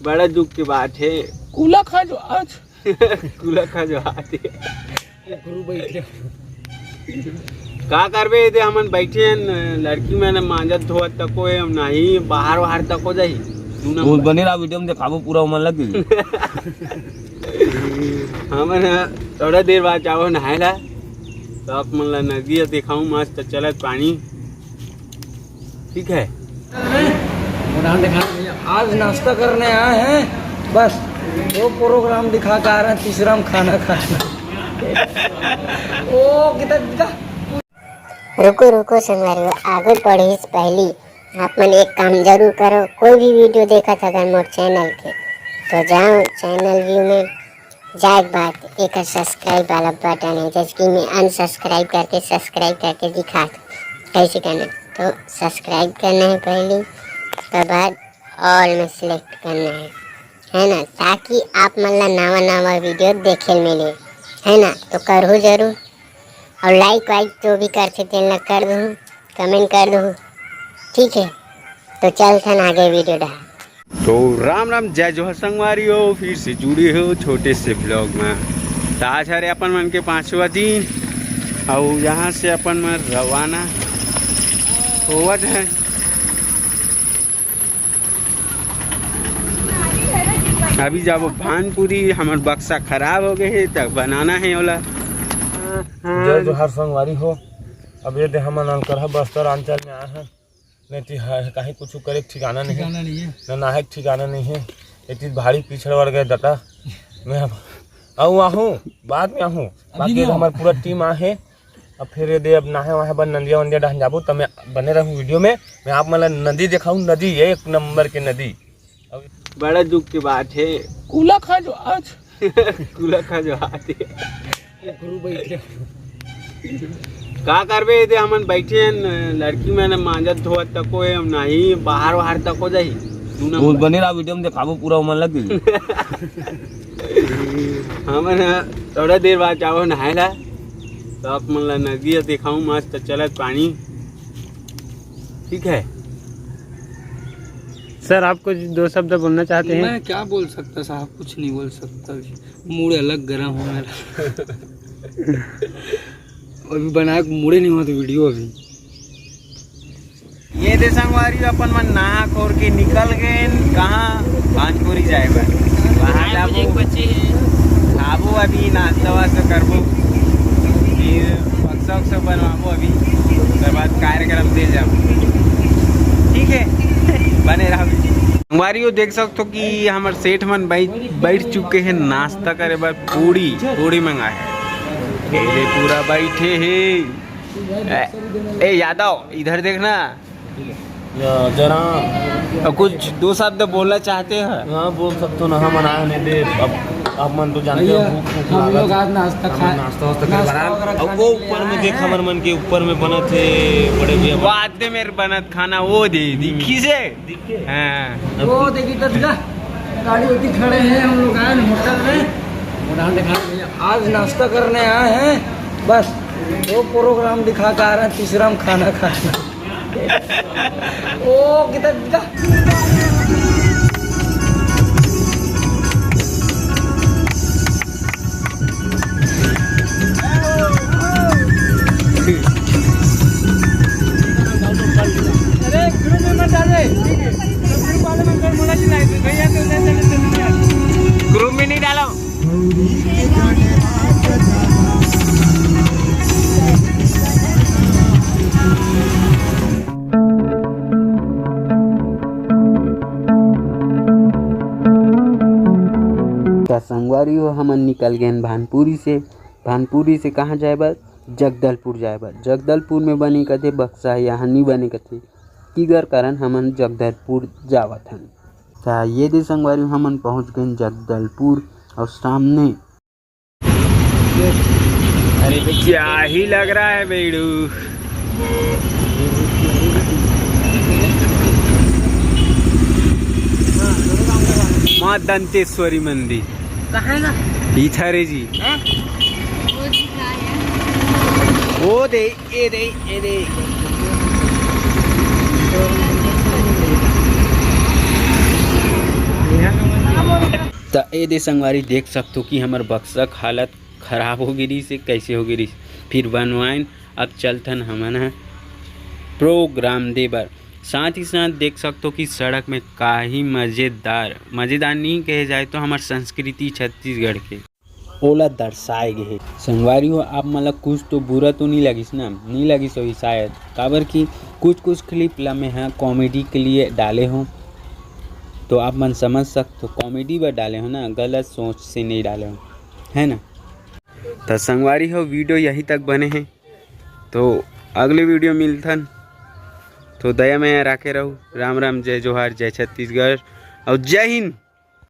बड़ा दुख की बात है। कूला खा जो आज कूला खा जो आते गुरु बैठे का करबे थे हमन बैठे हैं, लड़की मैंने मांजत धोत तको है, हम नहीं बाहर बाहर तक हो जाही बहुत बने रहा वीडियो में दिखाबो पूरा उमन लग गई। हमन थोड़ा देर बाद जाओ नहायला तो आप मन ला नदी दिखाऊं मस्त चलत पानी। ठीक है आज नाश्ता करने आए हैं, बस 2 प्रोग्राम दिखा के आ रहे हैं, तीसरा में खाना खाना। ओ कितना रुको रुको संगवारियों, आगे बढ़े से पहले आप मन एक काम जरूर करो। कोई भी वीडियो देखा था अगर मोर चैनल के तो जाओ चैनल व्यू में जाए बाद एक सब्सक्राइब वाला बटन है, जैसे कि मैं अनसब्सक्राइब करके सब्सक्राइब करके दिखा कैसे करना। तो सब्सक्राइब करना है पहले, उसके बाद ऑल में सिलेक्ट करना है ना, ताकि आप मन ला नवा नवा वीडियो देखे मिले, है ना। तो करो जरूर, और लाइक वाइक जो भी करते थे कर दूँ, कमेंट कर दूँ, ठीक है। तो चलते आगे वीडियो डा। तो राम राम जय जोहर संगवारियों, फिर से जुड़े हो छोटे से ब्लॉग में। तो आज हरे अपन मन के 5वां दिन और यहाँ से अपन मन रवाना होवत है। अभी जाबो भानपुरी, हमार बक्सा खराब हो गए है तब बनाना है ओला। जय जोहार संगवारी हो। अब ये दे हमन अंकर बस्तर अंचल में आए हैं, नहीं तो कहीं कुछ करे ठिकाना नहीं है, ना है ठिकाना नहीं है। इतनी भारी पिछड़ बढ़ गए दटा। मैं आहूँ बाद में आहूँ, बाकी हमारे पूरा टीम आ है। अब फिर दे अब नहा वहाँ पर नदिया वंदिया डहन जाबो, तब मैं बने रहूँ वीडियो में। मैं आप मतलब नदी दिखाऊँ, नदी 1 नंबर की नदी। बड़ा दुख की बात है। कूला खा जो आज कूला खा जो आते गुरु बैठे का करबे थे हमन बैठे हैं, लड़की मैंने मांजत धोत तको है, हम नहीं बाहर बाहर तक हो जाही बहुत बने रहा वीडियो में दिखाबो पूरा उमन लग गई। हमन थोड़ा देर बाद जाओ नहायला तो आप मन ला नदी दिखाऊं मस्त चलत पानी। ठीक है सर, आप कुछ 2 शब्द बोलना चाहते हैं? मैं क्या बोल सकता साहब, कुछ नहीं बोल सकता, मूड अलग गर्म हो मेरा। अभी बनाया मूड नहीं हुआ तो वीडियो अभी ये दे संगवारी अपन मन नहा खोर के निकल गए कहाँ, भानपुरी जाए वहाँ जाबो, खाबो अभी नाश्ता वास्ता करबो, फिर बक्सा उक्सा बनवाबो, अभी उसके बाद कार्यक्रम दे जाबो। ठीक है बने रहो। संगवारी देख सकते हो कि हमारे सेठ मन बैठ चुके हैं नाश्ता करे बार। पूड़ी मंगाए है, ये पूरा बैठे है। ए यादव इधर देखना जरा कुछ 2 शब्द बोलना चाहते हैं? हाँ बोल सकते ना, हम मना नहीं दे। अब मन तो जानते हो हम लोग आज नाश्ता अब वो ऊपर में देख, हमर मन के ऊपर में बना थे बड़े भैया वादे मेरे बनत खाना वो दे दिखी से। हाँ वो देखी तो गाड़ी उठी खड़े हैं, हम लोग आए होटल में दिखा। आज नाश्ता करने आए हैं, बस 2 प्रोग्राम दिखा के आ रहे हैं, तीसरा में खाना खाना। ओ कितना ग्रुप में नहीं डालो। क्या संगवारी हो, हमन निकल गए भानपुरी से कहाँ जाए बा? जगदलपुर जाए बा। जगदलपुर में बनी कथे बक्सा, यहाँ नहीं बने कथे किगर कारण हमन जगदलपुर जावत हन। क्या ये दे संगवारी हमन पहुँच गए जगदलपुर और सामने अरे क्या ही लग रहा है बेड़ू। माँ दंतेश्वरी मंदिर कहाँ है ना इधर है जी। वो दे ये दे ये दे यहाँ तो ए दे संगवारी देख सकते हो कि हमार बक्सा हालत ख़राब हो गिरी से कैसे हो गिरी। फिर बनवाइन अब चलथन हमन प्रोग्राम दे बर। साथ ही साथ देख सकते हो कि सड़क में काही मज़ेदार नहीं कहे जाए तो हमार संस्कृति छत्तीसगढ़ के ओला दर्शाए गए। संगवारी हो आप मतलब कुछ तो बुरा तो नहीं लगिस ना, नहीं लगिस होगी शायद, काबर कि कुछ क्लिप ला मैं हाँ कॉमेडी के लिए डाले हूँ, तो आप मन समझ सकते हो कॉमेडी पर डाले हो ना, गलत सोच से नहीं डाले हो, है ना। तो संगवारी हो वीडियो यहीं तक बने हैं, तो अगले वीडियो मिलथन। तो दया में राखे रहूँ। राम राम, जय जोहार, जय छत्तीसगढ़ और जय हिंद।